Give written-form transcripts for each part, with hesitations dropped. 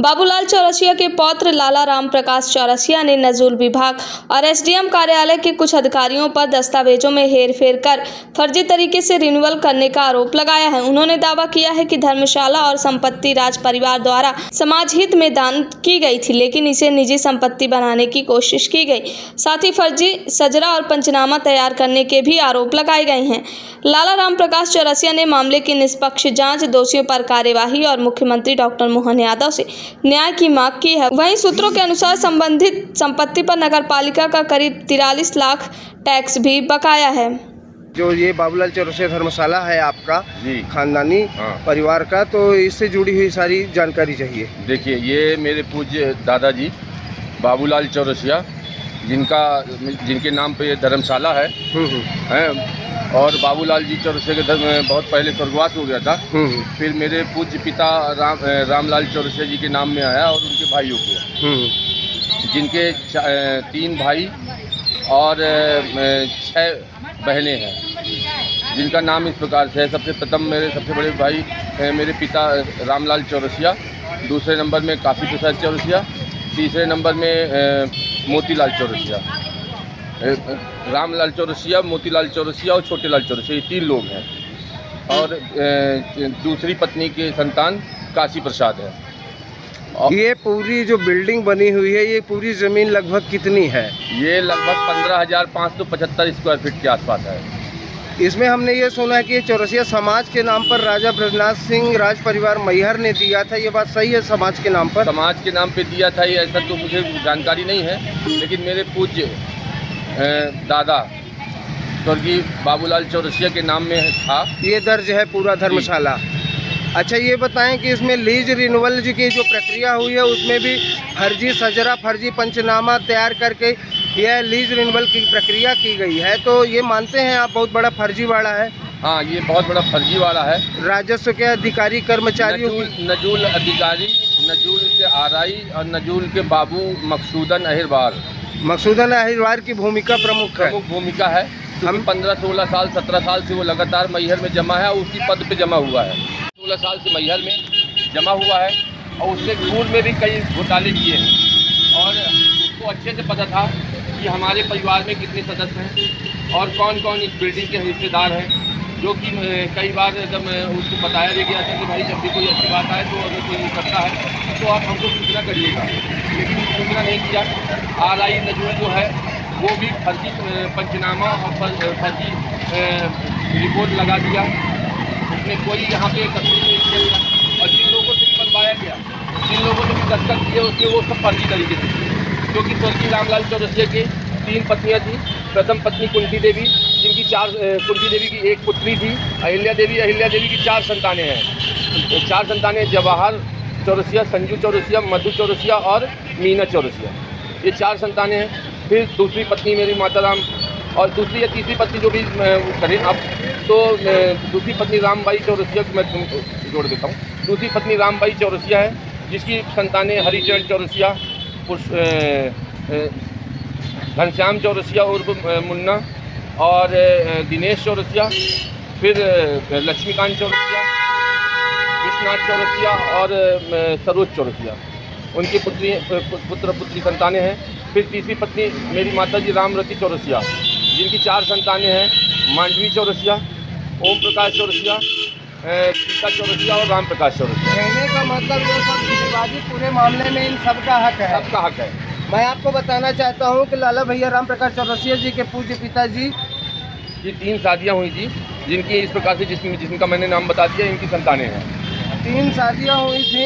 बाबूलाल चौरसिया के पौत्र लाला राम प्रकाश चौरसिया ने नजूल विभाग और एसडीएम कार्यालय के कुछ अधिकारियों पर दस्तावेजों में हेरफेर कर फर्जी तरीके से रिन्यूअल करने का आरोप लगाया है। उन्होंने दावा किया है कि धर्मशाला और संपत्ति राज परिवार द्वारा समाज हित में दान की गई थी, लेकिन इसे निजी संपत्ति बनाने की कोशिश की गई। साथ ही फर्जी सजरा और पंचनामा तैयार करने के भी आरोप लगाए गए हैं। लाला राम प्रकाश चौरसिया ने मामले की निष्पक्ष जांच, दोषियों पर कार्यवाही और मुख्यमंत्री डॉक्टर मोहन यादव से न्याय की मांग की है। वहीं सूत्रों के अनुसार संबंधित संपत्ति पर नगरपालिका का करीब 43 लाख टैक्स भी बकाया है। जो ये बाबूलाल चौरसिया धर्मशाला है आपका खानदानी परिवार का, तो इससे जुड़ी हुई सारी जानकारी चाहिए। देखिए, ये मेरे पूज्य दादाजी बाबूलाल चौरसिया जिनके नाम पे ये धर्मशाला है और बाबूलाल जी चौरसिया के बहुत पहले स्वर्गवास हो गया था। फिर मेरे पूज्य पिता रामलाल चौरसिया जी के नाम में आया और उनके भाइयों के, जिनके 3 भाई और 6 बहनें हैं, जिनका नाम इस प्रकार से है। सबसे प्रथम मेरे सबसे बड़े भाई मेरे पिता रामलाल चौरसिया, दूसरे नंबर में काशी प्रसाद चौरसिया, तीसरे नंबर में मोतीलाल चौरसिया, रामलाल चौरसिया, मोतीलाल चौरसिया और छोटे लाल चौरसिया, ये 3 लोग हैं। और दूसरी पत्नी के संतान काशी प्रसाद है। ये पूरी जो बिल्डिंग बनी हुई है, ये पूरी ज़मीन लगभग कितनी है? ये लगभग 15,575 स्क्वायर फीट के आसपास है। इसमें हमने ये सुना है कि ये चौरसिया समाज के नाम पर राजा ब्रजनाथ सिंह राज परिवार मैहर ने दिया था। ये बात सही है? समाज के नाम पर? समाज के नाम पे दिया था, ये ऐसा तो मुझे जानकारी नहीं है, लेकिन मेरे पूज्य दादा स्वर्गीय बाबूलाल चौरसिया के नाम में था। ये दर्ज है पूरा धर्मशाला। अच्छा, ये बताएं कि इसमें लीज रिन्यूअल की जो प्रक्रिया हुई है, उसमें भी फर्जी सजरा, फर्जी पंचनामा तैयार करके यह लीज रिन्यूअल की प्रक्रिया की गई है, तो ये मानते हैं आप बहुत बड़ा फर्जीवाड़ा है? हाँ, ये बहुत बड़ा फर्जीवाड़ा है। राजस्व के अधिकारी कर्मचारियों नजूल अधिकारी, नजूल के आरआई और नजूल के बाबू मकसूदन अहिरवार की भूमिका प्रमुख भूमिका है। हम 15-16 साल 17 साल से वो लगातार मैहर में जमा है और उसी पद पे जमा हुआ है। 16 साल से मैहर में जमा हुआ है और उसने स्कूल में भी कई घोटाले किए हैं और उसको अच्छे से पता था कि हमारे परिवार में कितने सदस्य हैं और कौन कौन इस बिल्डिंग के हिस्सेदार हैं, जो कि कई बार जब उसको बताया गया था कि भाई जब भी कोई अच्छी बात आए तो अगर कोई करता है तो आप हमको सूचना करिएगा, लेकिन सूचना नहीं किया। आरआई नजूल जो है वो भी फर्जी पंचनामा और फर्जी रिपोर्ट लगा दिया। उसने कोई यहाँ पे कसूर नहीं किया और जिन लोगों से भी बनवाया गया, जिन लोगों ने भी दस्तखत किए, उसमें वो सब फर्जी तरीके से, क्योंकि स्वर्गीय रामलाल चौरसिया की 3 पत्नियाँ थी। प्रथम पत्नी कुंती देवी, जिनकी कुंती देवी की 1 पुत्री थी। अहिल्या देवी की 4 संतानें हैं। 4 संतानें जवाहर चौरसिया, संजू चौरसिया, मधु चौरसिया और मीना चौरसिया, ये 4 संतानें हैं। फिर दूसरी पत्नी मेरी माताराम, और दूसरी या तीसरी पत्नी जो भी करें अब, तो दूसरी पत्नी रामबाई चौरसिया को मैं जोड़ देता हूँ। दूसरी पत्नी रामबाई चौरसिया है, जिसकी संतानें हरिचरण चौरसिया, घनश्याम चौरसिया उर्फ मुन्ना और दिनेश चौरसिया, फिर लक्ष्मीकांत चौरसिया, विश्वनाथ चौरसिया और सरोज चौरसिया, उनकी पुत्र पुत्री संतानें हैं। फिर तीसरी पत्नी मेरी माताजी रामरती चौरसिया, जिनकी 4 संतानें हैं। मांडवी चौरसिया, ओम प्रकाश चौरसिया, सीता चौरसिया और राम प्रकाश चौरसिया। कहने का मतलब ये सब विवादित पूरे मामले में इन सबका हक है। सबका हक है। मैं आपको बताना चाहता हूँ कि लाला भैया राम प्रकाश चौरसिया जी के पूज्य पिताजी की 3 शादियाँ हुई थी, जिनकी इस प्रकार से जिनका मैंने नाम बता दिया, इनकी संतानें हैं। 3 शादियाँ हुई थी।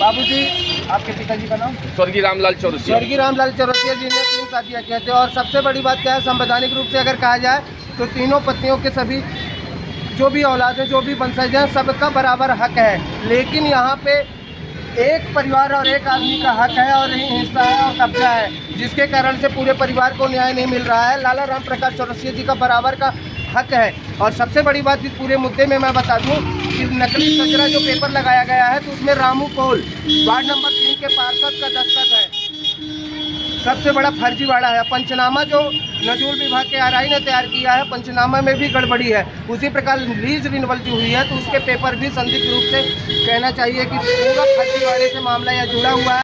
बाबूजी, आपके पिताजी का नाम? स्वर्गीय रामलाल चौरसिया। स्वर्गीय रामलाल चौरसिया जी ने 3 शादियाँ किए थे। और सबसे बड़ी बात क्या है, संवैधानिक रूप से अगर कहा जाए तो तीनों पत्नियों के सभी जो भी औलाद है, जो भी वंशज हैं, सबका बराबर हक है। लेकिन यहाँ पे एक परिवार और एक आदमी का हक है और हिस्सा है और कब्जा है, जिसके कारण से पूरे परिवार को न्याय नहीं मिल रहा है। लाला राम प्रकाश चौरसिया जी का बराबर का हक है। और सबसे बड़ी बात इस पूरे मुद्दे में मैं बता दूं कि नकली सजरा जो पेपर लगाया गया है, तो उसमें रामू कोल वार्ड नंबर 3 के पार्षद का दस्तखत है। सबसे बड़ा फर्जीवाड़ा है। पंचनामा जो नजूल विभाग के आरआई ने तैयार किया है, पंचनामा में भी गड़बड़ी है। उसी प्रकार लीज रिन्यूअल जो हुई है तो उसके पेपर भी संदिग्ध रूप से कहना चाहिए कि पूरा फर्जीवाड़े से मामला यह जुड़ा हुआ है।